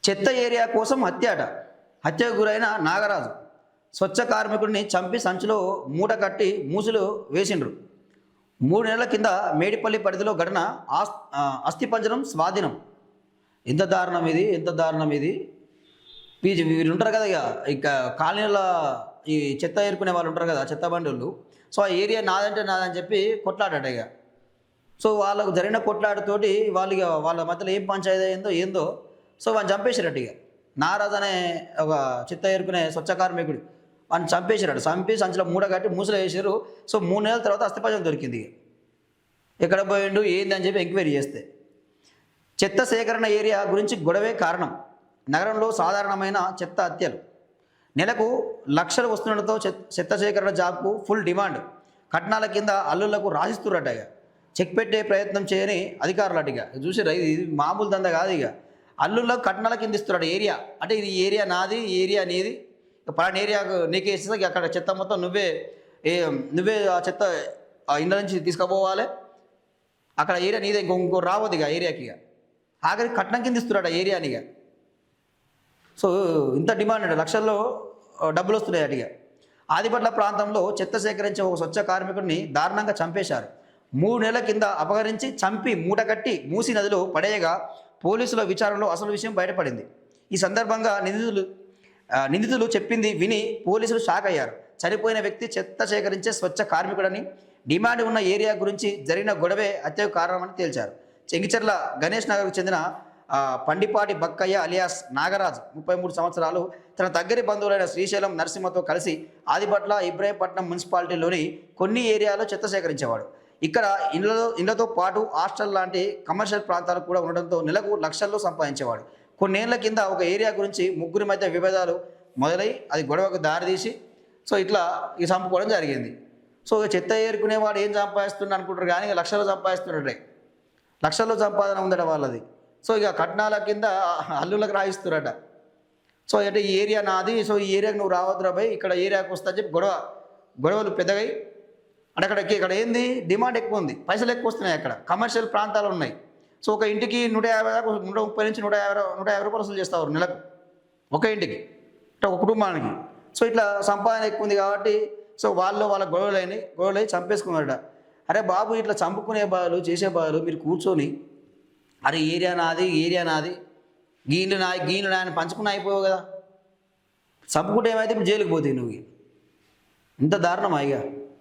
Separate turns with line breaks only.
చెత్త ఏరియా కోసం హత్యకు గురైన నాగరాజు స్వచ్ఛ కార్మికుడిని చంపి సంచిలో మూట కట్టి మూసులు వేసిండ్రు. 3 నెలల కింద మేడిపల్లి పరిధిలో ఘటన. అస్థిపంజరం స్వాధీనం. ఎంత దారుణం ఇది, ఎంత దారుణం ఇది. వీళ్ళు ఉంటారు కదా, ఇక కాలనీల ఈ చెత్త ఏరుకునే వాళ్ళు ఉంటారు కదా, చెత్త బండి వాళ్ళు. సో ఆ ఏరియా నాదంటే నాదని చెప్పి కొట్లాడట ఇక. సో వాళ్ళకు జరిగిన కొట్లాటతోటి వాళ్ళ మధ్యలో ఏం పంచాయతీ ఏందో సో వాళ్ళని చంపేశారట ఇక. నారాజ్ అనే ఒక చెత్త ఏరుకునే స్వచ్ఛ కార్మికుడు వాడిని చంపేశారట. చంపి సంచిలో మూట కట్టి మూసలో వేసారు. సో 3 నెలల తర్వాత అస్థిపంజరం దొరికింది. ఎక్కడ పోయిండు ఏందని చెప్పి ఎంక్వైరీ చేస్తే చెత్త సేకరణ ఏరియా గురించి గొడవే కారణం. నగరంలో సాధారణమైన చెత్త హత్యలు. నెలకు లక్షలు వస్తుండటంతో చెత్త సేకరణ జాబ్కు ఫుల్ డిమాండ్. కట్నాల కింద అల్లుళ్లకు రాసిస్తున్నట్ట ఇక. చెక్ పెట్టే ప్రయత్నం చేయని అధికారులు అటు. ఇక చూసిరా, ఇది మామూలు దంద కాదు. ఇక అల్లుళ్ళకు కట్నాల కింద ఇస్తున్నాడు ఏరియా. అంటే ఇది ఏరియా నాది, ఈ ఏరియా నీది, పలానా ఏరియాకు నీకే ఇస్తే అక్కడ చెత్త మొత్తం నువ్వే ఆ చెత్త ఇండ్ల నుంచి తీసుకుపోవాలి. అక్కడ ఏరియా నీదే, ఇంకో రావద్దు ఇక ఏరియాకి. ఇక ఆఖరికి కట్నం కింద ఇస్తున్నాడు ఆ ఏరియాని. ఇక సో ఇంత డిమాండ్ అంటే లక్షల్లో డబ్బులు వస్తున్నాయి అటుగా. ఆదిపట్ల ప్రాంతంలో చెత్త సేకరించే ఒక స్వచ్ఛ కార్మికుడిని దారుణంగా చంపేశారు. 3 నెలల కింద అపహరించి చంపి మూటకట్టి మూసి నదిలో పడేయగా పోలీసుల విచారణలో అసలు విషయం బయటపడింది. ఈ సందర్భంగా నిందితులు చెప్పింది విని పోలీసులు షాక్ అయ్యారు. చనిపోయిన వ్యక్తి చెత్త సేకరించే స్వచ్ఛ కార్మికుడని, డిమాండ్ ఉన్న ఏరియా గురించి జరిగిన గొడవే హత్యకు కారణమని తేల్చారు. చెంగిచెర్ల గణేష్ నగర్కు చెందిన పండిపాటి బక్కయ్య అలియాస్ నాగరాజ్ 33 సంవత్సరాలు తన దగ్గరి బంధువులైన శ్రీశైలం నరసింహతో కలిసి ఆదిపట్ల ఇబ్రాహీంపట్నం మున్సిపాలిటీలోని కొన్ని ఏరియాలో చెత్త సేకరించేవాడు. ఇక్కడ ఇళ్లతో పాటు హాస్టల్ లాంటి కమర్షియల్ ప్రాంతాలు కూడా ఉండడంతో నెలకు లక్షల్లో సంపాదించేవాడు. కొన్నేళ్ల కింద ఒక ఏరియా గురించి ముగ్గురి మధ్య విభేదాలు మొదలై అది గొడవకు దారితీసి సో ఇట్లా చంపుకోవడం జరిగింది. సో చెత్త ఏరుకునేవాడు ఏం సంపాదిస్తున్నాడు అనుకుంటారు, కానీ లక్షల్లో సంపాదిస్తున్నాడు. లక్షల్లో సంపాదన ఉందట వాళ్ళది. సో ఇక కట్నాల కింద అల్లులకు రాయిస్తున్నారట. సో అంటే ఈ ఏరియా నాది, సో ఈ ఏరియాకి నువ్వు రావద్దురా భయ్, ఇక్కడ ఏరియాకి వస్తా చెప్పి గొడవలు పెద్దగాయి. అంటే ఇక్కడ ఏంది డిమాండ్ ఎక్కువ ఉంది, పైసలు ఎక్కువ వస్తున్నాయి. అక్కడ కమర్షియల్ ప్రాంతాలు ఉన్నాయి. సో ఒక ఇంటికి 150 దాకా 130 నుంచి 150 రూపాయలు వసూలు చేస్తారు నెలకు ఒక ఇంటికి, అంటే ఒక కుటుంబానికి. సో ఇట్లా సంపాదన ఎక్కువ ఉంది కాబట్టి సో వాళ్ళ గొడవలై చంపేసుకున్నారట. అరే బాబు, ఇట్లా చంపుకునే బదులు చేసే బదులు మీరు కూర్చొని అరే ఏరియా నాది గీండ్లు నాయని పంచుకుని అయిపోయావు కదా. చంపుకుంటే ఏమైతే ఇప్పుడు జైలుకి పోతాయి నువ్వు. ఇంత దారుణమా ఇక.